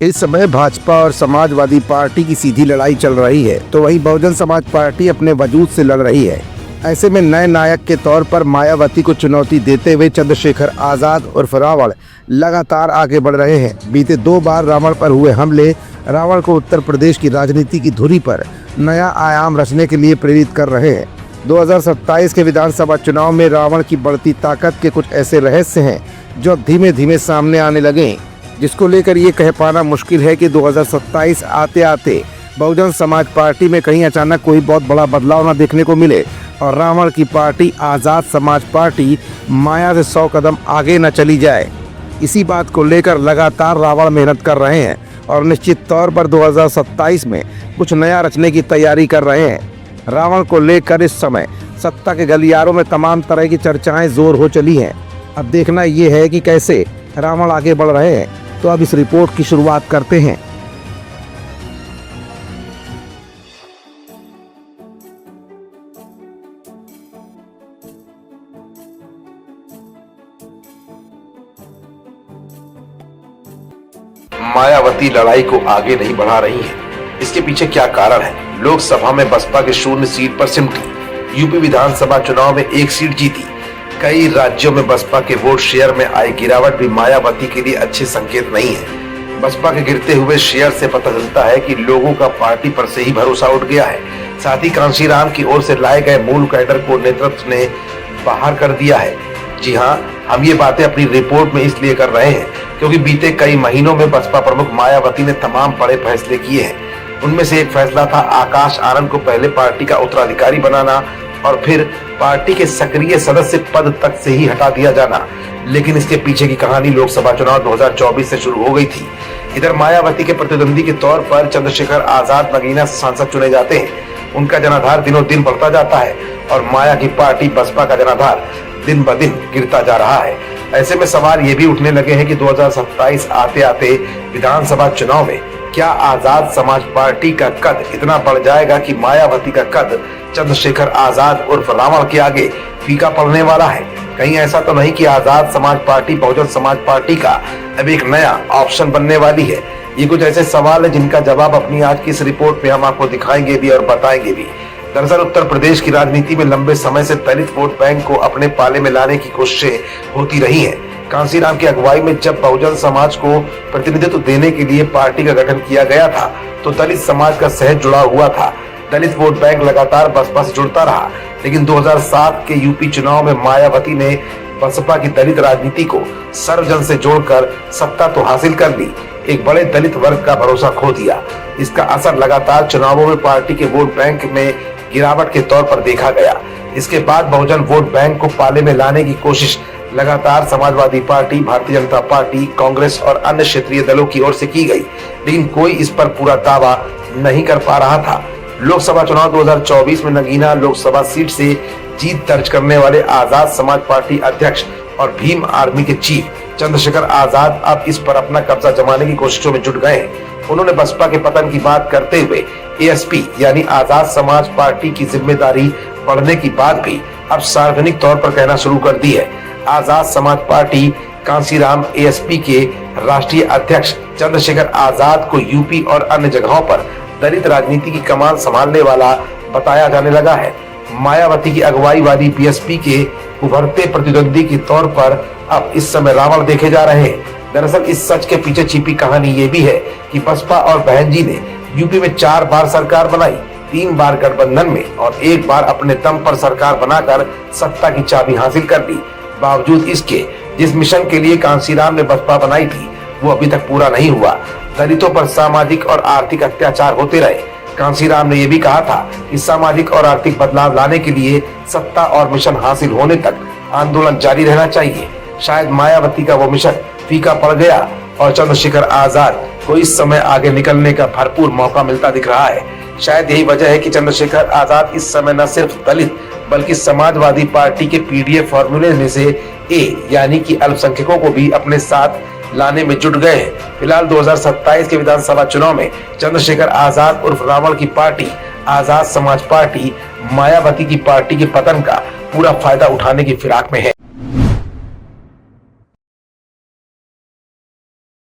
इस समय भाजपा और समाजवादी पार्टी की सीधी लड़ाई चल रही है, तो वहीं बहुजन समाज पार्टी अपने वजूद से लड़ रही है। ऐसे में नए नायक के तौर पर मायावती को चुनौती देते हुए चंद्रशेखर आजाद उर्फ रावण लगातार आगे बढ़ रहे हैं। बीते 2 बार रावण पर हुए हमले रावण को उत्तर प्रदेश की राजनीति की धुरी पर नया आयाम रचने के लिए प्रेरित कर रहे हैं। 2027 के विधानसभा चुनाव में रावण की बढ़ती ताकत के कुछ ऐसे रहस्य हैं जो धीमे धीमे सामने आने लगे, जिसको लेकर ये कह पाना मुश्किल है कि 2027 आते आते बहुजन समाज पार्टी में कहीं अचानक कोई बहुत बड़ा बदलाव न देखने को मिले और रावण की पार्टी आज़ाद समाज पार्टी माया से 100 कदम आगे न चली जाए। इसी बात को लेकर लगातार रावण मेहनत कर रहे हैं और निश्चित तौर पर 2027 में कुछ नया रचने की तैयारी कर रहे हैं। रावण को लेकर इस समय सत्ता के गलियारों में तमाम तरह की चर्चाएं जोर हो चली हैं। अब देखना ये है कि कैसे रावण आगे बढ़ रहे हैं। तो अब इस रिपोर्ट की शुरुआत करते हैं। मायावती लड़ाई को आगे नहीं बढ़ा रही है, इसके पीछे क्या कारण है? लोकसभा में बसपा के 0 सीट पर सिमटी, यूपी विधानसभा चुनाव में 1 सीट जीती। कई राज्यों में बसपा के वोट शेयर में आई गिरावट भी मायावती के लिए अच्छे संकेत नहीं है। बसपा के गिरते हुए शेयर से पता चलता है कि लोगों का पार्टी पर से ही भरोसा उठ गया है। साथ ही कांशीराम की ओर से लाए गए मूल कैडर को नेतृत्व ने बाहर कर दिया है। जी हाँ, हम ये बातें अपनी रिपोर्ट में इसलिए कर रहे हैं क्योंकि बीते कई महीनों में बसपा प्रमुख मायावती ने तमाम बड़े फैसले किए हैं। उनमें से एक फैसला था आकाश आनंद को पहले पार्टी का उत्तराधिकारी बनाना और फिर पार्टी के सक्रिय सदस्य पद तक से ही हटा दिया जाना। लेकिन इसके पीछे की कहानी लोकसभा चुनाव 2024 से शुरू हो गई थी। इधर मायावती के प्रतिद्वंदी के तौर पर चंद्रशेखर आजाद नगीना सांसद चुने जाते हैं। उनका जनाधार दिनों दिन बढ़ता जाता है और माया की पार्टी बसपा का जनाधार दिन ब दिन गिरता जा रहा है। ऐसे में सवाल ये भी उठने लगे हैं कि 2027 आते आते विधानसभा चुनाव में क्या आजाद समाज पार्टी का कद इतना बढ़ जाएगा कि मायावती का कद चंद्रशेखर आजाद उर्फ रावण के आगे फीका पड़ने वाला है? कहीं ऐसा तो नहीं कि आजाद समाज पार्टी बहुजन समाज पार्टी का अब एक नया ऑप्शन बनने वाली है? ये कुछ ऐसे सवाल है जिनका जवाब अपनी आज की इस रिपोर्ट में हम आपको दिखाएंगे भी और बताएंगे भी। दरअसल उत्तर प्रदेश की राजनीति में लंबे समय से दलित वोट बैंक को अपने पाले में लाने की कोशिशें होती रही हैं। कांशीराम की अगुवाई में जब बहुजन समाज को प्रतिनिधित्व देने के लिए पार्टी का गठन किया गया था तो दलित समाज का सहज जुड़ा हुआ था। दलित वोट बैंक लगातार बसपा से जुड़ता रहा, लेकिन 2007 के यूपी चुनाव में मायावती ने बसपा की दलित राजनीति को सर्वजन से जोड़कर सत्ता तो हासिल कर ली, एक बड़े दलित वर्ग का भरोसा खो दिया। इसका असर लगातार चुनावों में पार्टी के वोट बैंक में गिरावट के तौर पर देखा गया। इसके बाद बहुजन वोट बैंक को पाले में लाने की कोशिश लगातार समाजवादी पार्टी, भारतीय जनता पार्टी, कांग्रेस और अन्य क्षेत्रीय दलों की ओर से की गई, लेकिन कोई इस पर पूरा दावा नहीं कर पा रहा था। लोकसभा चुनाव 2024 में नगीना लोकसभा सीट से जीत दर्ज करने वाले आजाद समाज पार्टी अध्यक्ष और भीम आर्मी के चीफ चंद्रशेखर आजाद अब इस पर अपना कब्जा जमाने की कोशिशों में जुट गए हैं। उन्होंने बसपा के पतन की बात करते हुए एएसपी यानी आजाद समाज पार्टी की जिम्मेदारी बढ़ने की बात भी अब सार्वजनिक तौर पर कहना शुरू कर दी है। आजाद समाज पार्टी कांशीराम एएसपी के राष्ट्रीय अध्यक्ष चंद्रशेखर आजाद को यूपी और अन्य जगहों पर दलित राजनीति की कमान संभालने वाला बताया जाने लगा है। मायावती की अगुवाई वाली बीएसपी के उभरते प्रतिद्वंदी के तौर पर अब इस समय रावण देखे जा रहे हैं। दरअसल इस सच के पीछे छिपी कहानी ये भी है कि बसपा और बहन जी ने यूपी में 4 बार सरकार बनाई, 3 बार गठबंधन में और 1 बार अपने दम पर सरकार बनाकर सत्ता की चाबी हासिल कर ली। बावजूद इसके जिस मिशन के लिए कांशीराम ने बसपा बनाई थी वो अभी तक पूरा नहीं हुआ। दलितों पर सामाजिक और आर्थिक अत्याचार होते रहे। कांशीराम ने यह भी कहा था कि सामाजिक और आर्थिक बदलाव लाने के लिए सत्ता और मिशन हासिल होने तक आंदोलन जारी रहना चाहिए। शायद मायावती का वो मिशन फीका पड़ गया और चंद्रशेखर आजाद को इस समय आगे निकलने का भरपूर मौका मिलता दिख रहा है। शायद यही वजह है कि चंद्रशेखर आजाद इस समय न सिर्फ दलित बल्कि समाजवादी पार्टी के पीडीएफ फॉर्मूले में से ए यानी कि अल्पसंख्यकों को भी अपने साथ लाने में जुट गए हैं। फिलहाल 2027 के विधानसभा चुनाव में चंद्रशेखर आजाद उर्फ रावण की पार्टी आजाद समाज पार्टी मायावती की पार्टी के पतन का पूरा फायदा उठाने की फिराक में है।